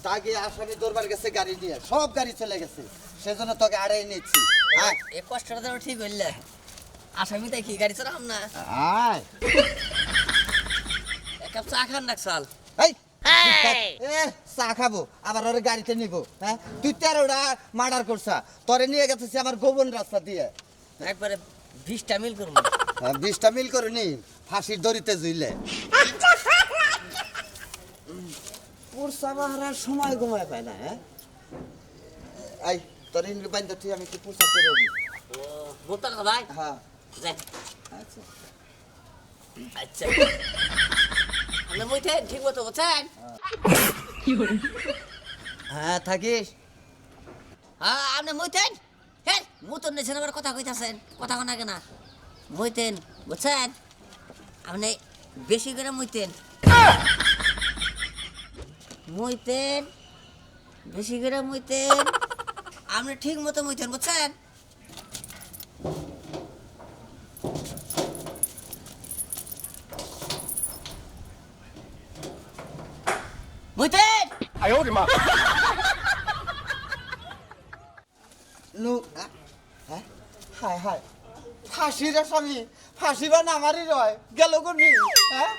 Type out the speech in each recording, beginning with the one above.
জাগে আসামি দরবার গেছে গাড়ি নিয়ে, সব গাড়ি চলে গেছে, সেজন্য তোকে আড়াই নিচ্ছি। এই কষ্টটা তো ঠিক হইলে আসামি তাই কি গাড়ি চালাম না। আয় এক কাপ চা খান না সাল। এই চা খাবো আবার ওরে গাড়িতে নিবো? হ্যাঁ, তুই 13টা মার্ডার করছা, তোরে নিয়ে গেছিস আমার গোপন রাস্তা দিয়ে। একবারে 20টা মিল করবো। 20টা মিল করে নি, ফাঁসির দড়িতে ঝুইলে পুরসা মারার সময় ঘুমায় পায় না। হ্যাঁ, এই তোর ইন্দ্র বাইন্দা তুই আমি কি পুরসা করে রবি? বলতো না ভাই। হ্যাঁ যাই। আচ্ছা আচ্ছা আপনি বইতেন ঠিক মতো বলছেন? হ্যাঁ থাকিস। হ্যাঁ আপনি মইতেন। হ্যাঁ মুতন নেছেন আবার কথা কইতাছেন, কথা কোনা কেনা মইতেন বুঝছেন? আপনি বেশি করে মইতেন, মইতেন বেশি করে মইতেন, আপনি ঠিক মতো মইতেন বুঝছেন? মইতেন হ্যাঁ হায় হায়, ফাঁসির আসামি, ফাঁসি বা নামারি রয় গেল কোনি? হ্যাঁ,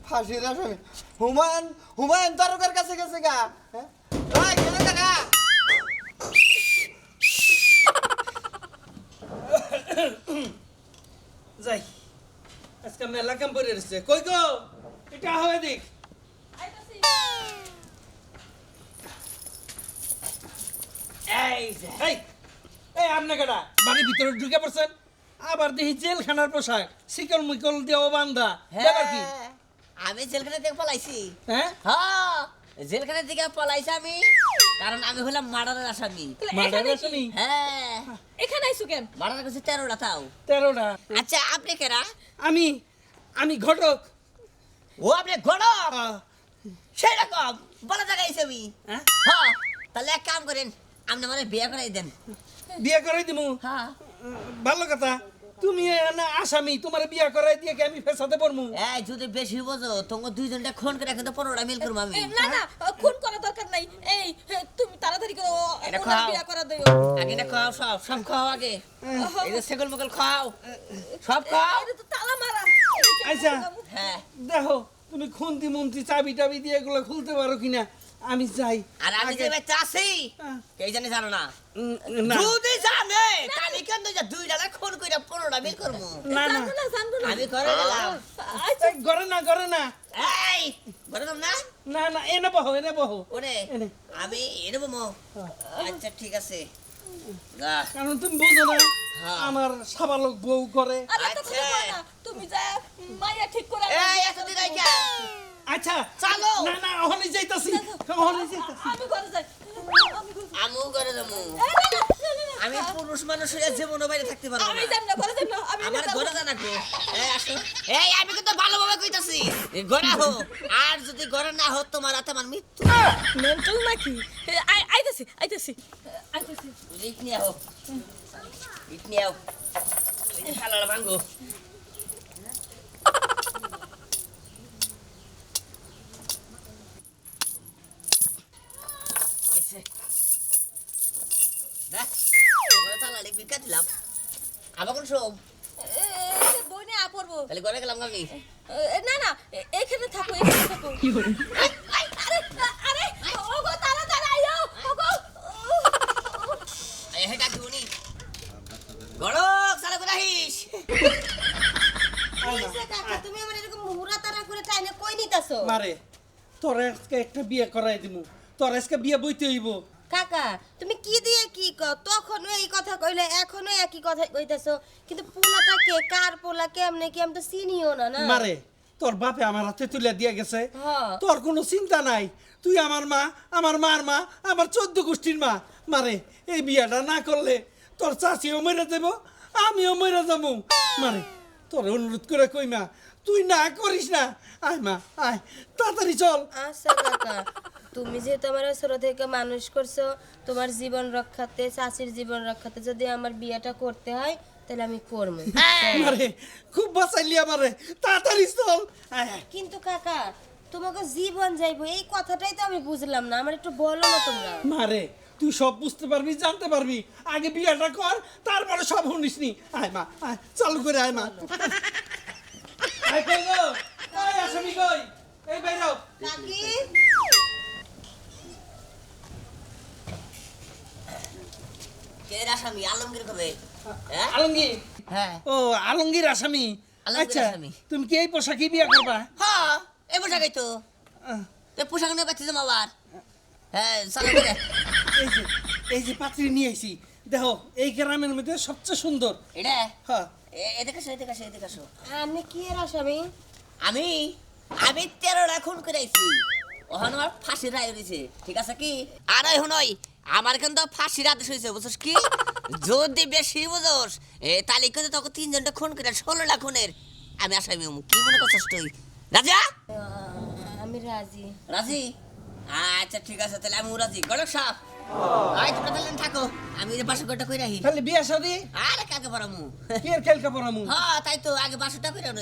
ফাঁসির আসামি হুমায়ুন, হুমায়ুন তারকার কাছে গেছে গা। হ্যাঁ ওই গেলে কাকা। যাই আজকে মেলা কাম পড়ে রয়েছে। কই গো এটা হবে দেখ। এই যে এই এই আপনি কেডা বাড়ির ভিতরে ঢুকে পড়ছেন? আবার দেখি জেলখানার পোশাক, শিকল মুকল দেওয়া বান্ধা, ব্যাপার কি? হ্যাঁ, আমি জেলখানা থেকে পলাইছি। হ্যাঁ হ্যাঁ জেলখানা থেকে পলাইছি আমি, কারণ আমি হলাম মার্ডারের আসামি। মার্ডার আসামি? হ্যাঁ এখানে আইসু কেন? মার্ডার করছে 13টা তাও। 13টা। আচ্ছা আপনি কেরা? আমি আমি ঘটক। ও আপনি গণক? আহ, সেই রকম বলা জায়গায় আমি। হ্যাঁ? হ্যাঁ তাহলে এক কাম করেন, আপনি আমার বিয়ে করাই দেন। বিয়ে করাই দিমু? হ্যাঁ ভালো কথা। তুমি না আসামি, তোমার বিয়ে করাই দিয়ে কি আমি ফেসাতে পড়মু? এই যদি বেশি বোঝো তোমার দুইজনটা খুন করে কিন্তু 15টা মিল করবো আমি। না না, খুন করা দরকার নাই। এই তুমি তাড়াতাড়ি করে এটা ওনার খাও। বিয়ে করা দিও। আগে না খাও, সব সব খাও আগে। এই যে সেগুল মুগল খাও, সব খাও। এটা তো তালা মারা। আচ্ছা হ্যাঁ দেখো তুমি খুন্তি মুন্তি চাবি টাবি দিয়ে এগুলো খুলতে পারো কিনা, আমি যাই। আর আমি যে বেঁচে আছি হ্যাঁ। কে জানি জানো না? না যদি জানে তাহলে কেন দুই জায়গায় খুন করে 15টা মিল করবো। না না জানবো না, জানবো না। আমি করে গেলাম। আচ্ছা করে না করে না এই বললাম না না না এনে বহো এনে বহো। ওরে এনে। আমি এনে বমো। আচ্ছা ঠিক আছে যা। কারণ তুমি বুঝো না হ্যাঁ। আমার সাবালক বউ করে। আরে তো কথা কও না, তুমি যা মাইয়া ঠিক করে এই এতদিন আইকা আচ্ছা চালো। না না ওখানে যাইতাছি, ওখানে যাইতাছি। আমি ঘরে যাই। আমি ঘরে যাই। আমু করে দেবো। এই, না, না, না, না, না। আমি পুরুষ মানুষ হয়ে জীবনে বাইরে থাকতে পারবো আমি না। যাই না, ঘরে যাই না। আমি আমার ঘরে জানা গো। এই আসো। এই আমি কিন্তু ভালোভাবে কইতাছি ঘরে হো, আর যদি ঘরে না হো তোমার হাতে আমার মৃত্যু। মেন্টাল নাকি? আইতাছি আইতাছি আইতাছি। ইট নিয়ে আও, ইট নিয়ে আও, এই যে শালাটা ভাঙ্গো। হইছে। দেখ, ঘরে তালাটা বিকা দিলাম। আবার কোন সব? বই নিয়ে পড়বো। তাহলে ঘরে গেলাম আমি। না না, এখানে থাকো, এখানে থাকো। আরে আরে ওগো তাড়াতাড়ি আইও ওগো। এই হেটা দিবনি। গড়ক সালা কোথা হিস? তুমি আমার এরকম মুহুরা তারা করে টাইনে কই নিতাছো? মারে তোর আজকে একটা বিয়ে করাই দিমু, তোর আজকে বিয়ে বইতে হইব। কাকা তুমি কি দিয়ে কি কও? তখনও এই কথা কইলে এখনো একই কথা কইতাছো, কিন্তু পোলাটা কে, কার পোলা, কেমনে কি আমি তো চিনিও না। না মারে তোর বাপে আমার হাতে তুলে দিয়ে গেছে, হ্যাঁ। তোর কোনো চিন্তা নাই। তুই আমার মা, আমার মার মা, আমার 14 গোষ্ঠীর মা। মারে এই বিয়েটা না করলে তোর চাচিও মরে দেব, আমিও মরে যাবো। মারে তোর অনুরোধ করে কই মা, তুই না করিস না। আয় মা আয়, তাড়াতাড়ি চল। আচ্ছা কাকা, তুমি যেহেতু আমার ছোট থেকে মানুষ করছো, তোমার জীবন রক্ষাতে, চাচির জীবন রক্ষাতে যদি আমার বিয়েটা করতে হয় তাহলে আমি করবো। মারে খুব বাঁচাইলি আমারে, তাড়াতাড়ি চল। আয় আয়। কিন্তু কাকা তোমাকে জীবন যাইবো এই কথাটাই তো আমি বুঝলাম না, আমার একটু বলো না তোমরা। মারে তুই সব বুঝতে পারবি, জানতে পারবি, আগে বিয়েটা কর, তারপরে সব শুনিস নি। আয় মা, আয়, চালু করে আয় মা। আয় কই গো, কই আসামি কই, এই বাইরো। কাকি কে আসামি আলমগীর কবে? হ্যাঁ আলমগীর? হ্যাঁ ও আলমগীর আসামি। আলমগীর আচ্ছা আসামি। তুমি কি এই পোশাকই বিয়ে করবা? হ্যাঁ এই পোশাকই তো। আহ, তো পোশাক নিয়ে পাচ্ছি আবার। হ্যাঁ চালু করে। এই যে এই যে পাত্রী নিয়ে আইছি, দেখো এই গ্রামের মধ্যে সবচেয়ে সুন্দর। এটা হ্যাঁ এদিকে আসো এদিকে আসো এদিকে আসো। আপনি কি এর আসামি? আমি 13টা খুন করেছি, ওখানে আমার ফাঁসির রায় হয়েছে, ঠিক আছে কি? আর এখন ওই আমার কিন্তু ফাঁসির আদেশ হয়েছে, বুঝছিস কি? যদি বেশি বুঝোস তাহলে কিন্তু তোকে 3জনটা খুন করে 16টা খুনের আমি আসামি হবো। কি মনে করছিস তুই? রাজা আমি রাজি। রাজি? আচ্ছা ঠিক আছে, তাহলে আমি রাজি। গড়ক সাপ আয় তোমরা তাহলে থাকো, আমি বাসর ঘরটা কই রাখি। তাহলে বিয়ে শাদি আরে কাকে পড়ামু? কি এর খেলকা পড়ামু? হ্যাঁ তাই তো, আগে বাসরটা কই রাখো।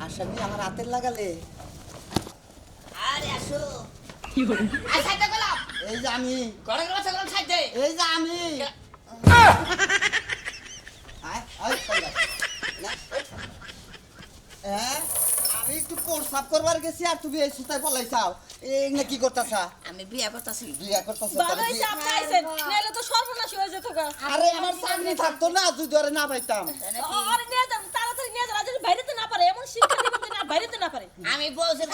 আসামি আমার হাতের লাগালে। আরে আসো আয় সাইডে গেলাম। এই যে আমি, গড়ক বাচ্চা গেলাম সাইডে। এই যে আমি। আয়, আয়, চলে আয়। না, হ্যাঁ? আমি একটু প্রস্রাব করবার গেছি আর তুমি এই সুতায় পলাইছাও। এই না কি করতেছা? আমি বিয়ে করতেছি। বিয়া করতেছ? ভালো হয়েছে আপনি আইছেন, নাহলে তো সর্বনাশ হয়ে যেত গা। আরে আমার চাকরি থাকতো না যদি ধরে না পাইতাম। আরে নিয়ে যান, তাড়াতাড়ি নিয়ে যান, আজ বাইরেতে না পারে, এমন শিক্ষা দিবেন যে না বাইরেতে না পারে। আমি বলছি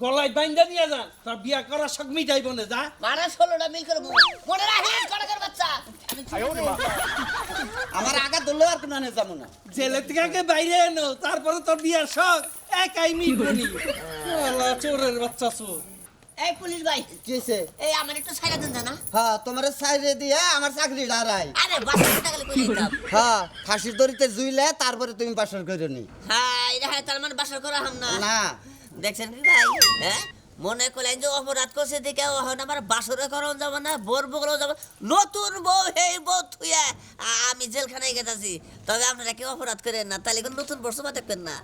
গলায় বাইন্দা নিয়ে যা, তোর বিয়া করার শখ মিটাইব না, যা। মারা 16টা মিল করবো, মনে রাখিস গড়কের বাচ্চা। আমার আগা ধরলে আর কোনো যাবো না। জেলে থেকে আগে বাইরে এনো, তারপরে তোর বিয়ার শখ একাই মিটবনি। আল্লাহ, চোরের বাচ্চা চোর। এই পুলিশ ভাই, কি হয়েছে? এই আমার একটু ছাইরা দেন জানা। হ্যাঁ, তোমার সাইডে দিয়ে আমার চাকরি ডারাই। আরে বাসা টাকা কই দিতাম। হ্যাঁ, ফাঁসির দড়িতে জুইলে তারপরে তুমি বাসর করে নি। হ্যাঁ এটা হ্যাঁ, তার মানে বাসা করা হাম না। না, দেখছেন কি ভাই? হ্যাঁ মনে করলেন যে অপরাধ করছে দেখে এখন আমার বাসরে করাও যাবো না, বোর বগলেও যাবো, নতুন বউ এই বউ থুয়া আমি জেলখানায় গেছি। তবে আপনারা কেউ অপরাধ করেন না, তাহলে নতুন বর্ষ দেখবেন না।